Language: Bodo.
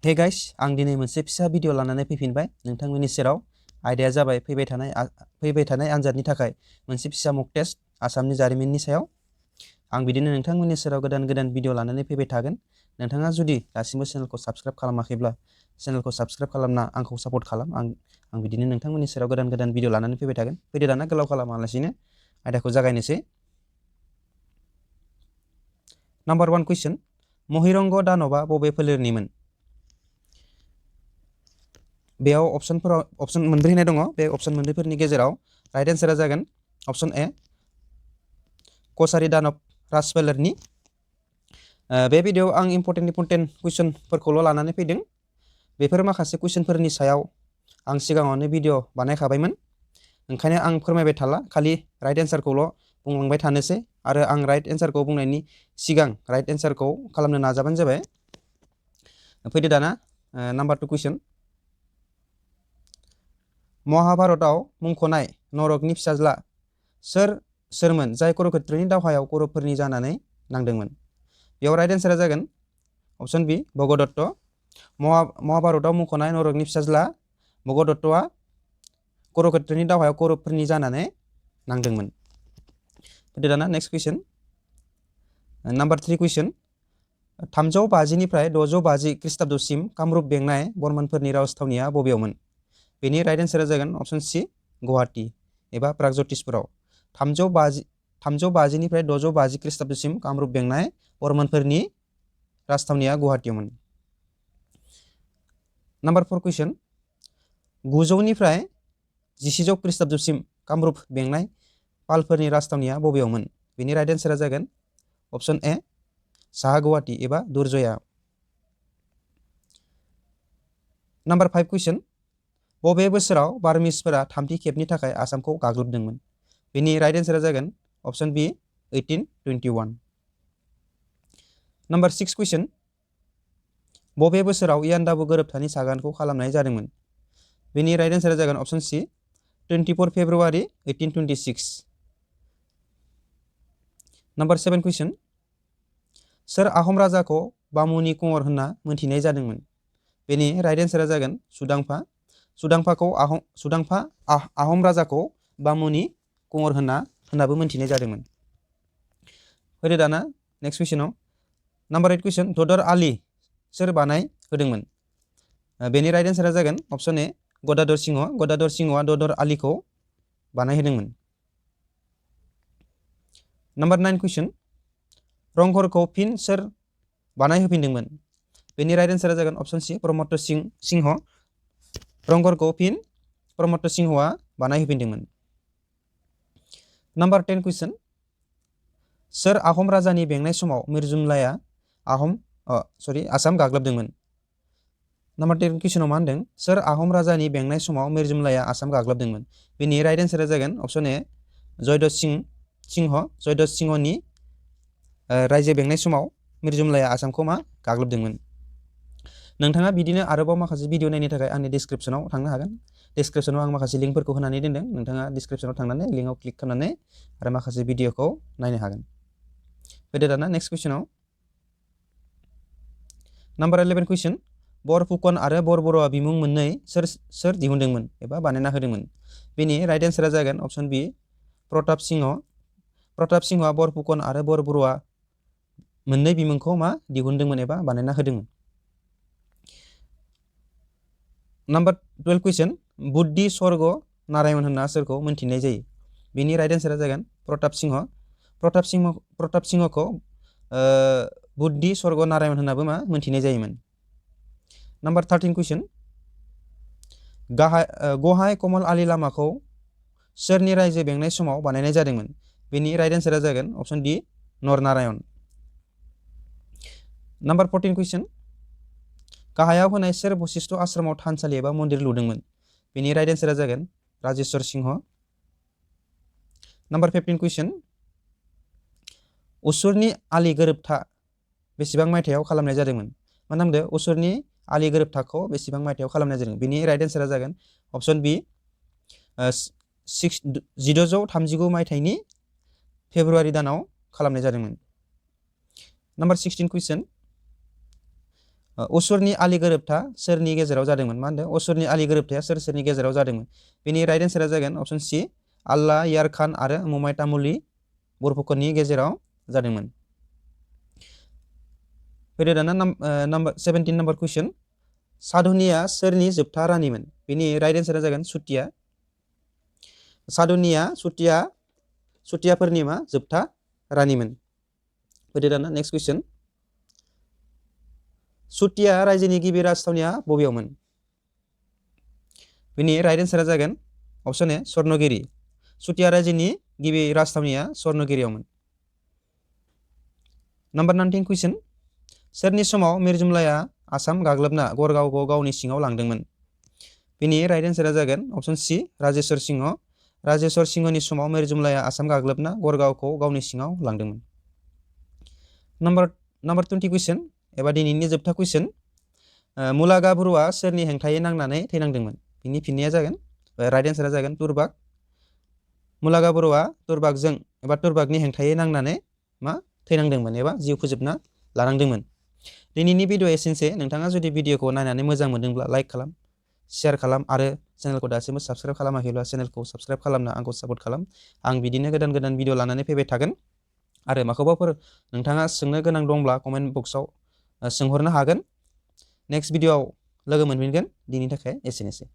हे गाइस आं दिनै मोनसे फिसा भिडिअ लानानै फैफिनबाय नोंथांमोननि सेराव आयदाया जाबाय फैबाय थानाय आनजादनि थाखाय मोनसे फिसा मक टेस्ट आसामनि जारिमिननि सायाव आं बिदिनो नोंथांमोननि सेराव गोदान भिडिअ लानानै फैबाय थागोन नोंथाङा जुदि दासिमबो चेनेलखौ साबस्क्राइब खालामाखैब्ला चेनेलखौ साबस्क्राइब खालामना आंखौ सापर्ट खालाम आं बिदिनो नोंथांमोननि सेराव गोदान भिडिअ लानानै फैबाय थागोन फैदो दाना गोलाव खालामालासिनो आयदाखौ जागायनोसै नाम्बार 1 कुइसन महिरंग दानबा बबे फोलेरनिमोन बेयाव ऑप्शन मोनब्रै होनाय दङ बे ऑप्शन मोनब्रैफोरनि गेजेराव राइट आन्सारा जागोन ऑप्शन ए कसारी दानब राज फोलेरनि बे भिडिअआव आं इम्पर्टेन्ट कुइसनफोरखौल' लानानै फैदों बेफोर माखासे कुइसनफोरनि सायाव आं सिगाङावनो भिडिअ बानायखाबायमोन ओंखायनो आं फोरमायबाय थाला खालि राइट आन्सारखौल' बुंलांबाय थानोसै आरो आं राइट आन्सारखौ बुंनायनि सिगां राइट आन्सारखौ खालामनो नाजाबानो जाबाय फैदो दाना नाम्बार 2 कुइसन महाभारतआव मुंख'नाय नरकनि फिसाज्ला सोरमोन जाय कुरुक्षेत्रनि दावहायाव कौरवफोरनि जानानै नांदोंमोन बेयाव राइट आन्सारा जागोन ऑप्शन बी भगदत्त महाभारतआव मुंख'नाय नरकनि फिसाज्ला भगदत्तआ कुरुक्षेत्रनि दावहायाव कौरवफोरनि जानानै नांदोंमोन फैदो दाना नेक्स्ट कुइसन नाम्बार 3 कुइसन 350 निफ्राय 650 खृष्टाब्दसिम कामरुप बेंनाय बर्मनफोरनि राजथावनिया बबेयावमोन बेनि राइट आन्सारा जागोन ऑप्शन सी गुवाहाटी एबा प्रागज्योतिषपुराव 350 निफ्राय 650 खृष्टाब्दसिम कामरुप बेंनाय बर्मनफोरनि राजथावनिया गुवाहाटीयावमोन नाम्बार 4 कुइसन 900 निफ्राय 1100 खृष्टाब्दसिम कामरुप बेंनाय पालफोरनि राजथावनिया बबेयावमोन बेनि राइट आन्सारा जागोन ऑप्शन ए साहा गुवाहाटी एबा दुर्जया नाम्बार 5 कुइसन बबे बोसोराव बार्मिसफोरा थामथि खेबनि थाखाय आसामखौ गाग्लोबदोंमोन बेनि राइट आन्सारा जागोन ऑप्शन बी 1821 नाम्बार 6 कुइसन बबे बोसोराव इयान्डाबु गोरोबथानि सागानखौ खालामनाय जादोंमोन बेनि राइट आन्सारा जागोन ऑप्शन सी 24 फेब्रुवारि 1826 नाम्बार 7 कुइसन सोर आहम राजाखौ बामुनि कुंवर होनना मोनथिनाय जादोंमोन बेनि राइट आन्सारा जागोन सुदांफा आहम राजाखौ बामुनि कुंवर होननाबो मोनथिनाय जादोंमोन फैदो दाना नेक्स्ट कुइसनाव नाम्बार 8 कुइसन ददर आली सोर बानाय होदोंमोन बेनि राइट आन्सारा जागोन ऑप्शन ए गदाधर सिंहआ ददर आलीखौ बानायहोदोंमोन नाम्बार 9 कुइसन रंघरखौ फिन सोर बानायहोफिनदोंमोन बेनि राइट आन्सारा जागोन ऑप्शन सी प्रमोद सिंह रंघरखौ फिन प्रमोद सिंहआ बानायहोफिनदोंमन नाम्बार 10 कुइसन सोर आहम राजानि बेंनाय समाव मिर्जुमलाया आसाम गाग्लोबदोंमोन नाम्बार 10 कुइसनाव मा होनदों सोर आहम राजानि बेंनाय समाव मिर्जुमलाया आसाम गाग्लोबदोंमोन बेनि राइट आन्सारा जागोन ऑप्शन ए जयदत सिंहनि रायजो बेंनाय समाव मिर्जुमलाया आसामखौ गाग्लोबदोंमोन नोंथाङा बिदिनो आरोबाव माखासे भिडिअ नायनो थाखाय आंनि डिसक्रिप्शनाव थांनो हागोन डिसक्रिप्शनाव आं माखासे लिंकफोरखौ होनानै दोनदों नोंथाङा डिसक्रिप्शनाव थांनानै लिंकआव क्लिक खालामनानै आरो माखासे भिडिअखौ नायनो हागोन फैदो दाना नेक्स्ट कुइसनाव नाम्बार 11 कुइसन बरफुकन आरो बरबरुआ बिमुं मोननै सोर दिहुनदोंमोन एबा बानायना होदोंमोन बेनि राइट आन्सारा जागोन ऑप्शन बी प्रताप सिंहआ बरफुकन आरो बरबरुआ मोननै बिमुंखौ दिहुनदोंमोन एबा बानायना होदोंमोन नाम्बार 12 कुइसन बुद्धि स्वर्ग नारायण होनना सोरखौ मोनथिनाय जायो बेनि राइट आन्सारा जागोन प्रताप सिंहखौ बुद्धि स्वर्ग नारायण होननाबो मोनथिनाय जायोमोन नाम्बार 13 कुइसन गहाय कमल आलि लामाखौ सोरनि रायजो बेंनाय समाव बानायनाय जादोंमोन बेनि राइट आन्सारा जागोन ऑप्शन डी नरनारायण नाम्बार 14 कुइसन गाहायाव होनाय सोर बशिष्ठ आश्रमाव थानसालि एबा मन्दिर लुदोंमोन बेनि राइट आन्सारा जागोन राजेश्वर सिंह नाम्बार 15 कुइसन असुरनि आलि गोरोबथा बेसेबां मायथाइयाव खालामनाय जादोंमोन मा नामदो असुरनि आलि गोरोबथाखौ बेसेबां मायथाइयाव खालामनाय जादों बेनि राइट आन्सारा जागोन ऑप्शन बी 1639 मायथाइनि फेब्रुवारि दानाव खालामनाय जादोंमोन नाम्बार 16 कुइसन असुरनि आलि गोरोबथा सोरनि गेजेराव जादोंमोन मा होनदों असुरनि आलि गोरोबथाया सोरनि गेजेराव जादोंमोन बेनि राइट एन्सारा जागोन अप्शन सि आल्लाह यार खान आरो मुमाय तामुली बरफुकननि गेजेराव जादोंमोन। फैदो दाना नाम्बार 17 नाम्बार कुइसन साधुनिया सोरनि जोबथा रानिमोन बेनि राइट एन्सारा जागोन सुतिया। साधुनिया सुतियाफोरनि मा जोबथा रानिमोन। फैदो दाना नेक्स्ट कुइसन सुतिया रायजोनि गिबि राजथावनिया बबेयावमोन बेनि राइट एन्सारा जागोन अप्शन ए स्वर्णगिरि। सुतिया रायजोनि गिबि राजथावनिया स्वर्णगिरियावमोन। नाम्बार 19 कुइसन सोरनि समाव मिर जुमलाया आसाम गाग्लोबना गड़गावखौ गावनि सिङाव लांदोंमोन बेनि राइट एन्सारा जागोन अप्शन सि राजेश्वर सिंह। राजेश्वर सिंहनि समाव मिर जुमलाया आसाम गाग्लोबना गड़गावखौ गावनि सिङाव लांदोंमोन। नाम्बार 20 कुइसन एबा दिनैनि जोबथा कुइसन मुलागा बरुआ सोरनि हेंथायै नांनानै थैनांदोंमोन बिनि फिननाया जागोन राइट एन्सारा जागोन तुरबाक। मुलागा बरुआ तुरबाकजों एबा तुरबाकनि हेंथायै नांनानै मा थैनांदोंमोन एबा जिउ फोजोबना लानांदोंमोन। दिनैनि भिडिअ एसेनोसै नोंथाङा जुदि भिडिअखौ नायनानै मोजां मोनदोंब्ला लाइक खालाम शेयार खालाम आरो चेनेलखौ दासिमबो साबस्क्राइब खालामाखैब्ला चेनेलखौ साबस्क्राइब खालामना आंखौ सापर्ट खालाम। आं बिदिनो गोदान गोदान भिडिअ लानानै फैबाय थागोन आरो माखौबाफोर नोंथाङा सोंनो गोनां दंब्ला कमेन्ट बक्सआव सोंहरनो हागोन। नेक्स्ट भिडिअआव लोगो मोनफिनगोन दिनैनि थाखाय एसेनोसै।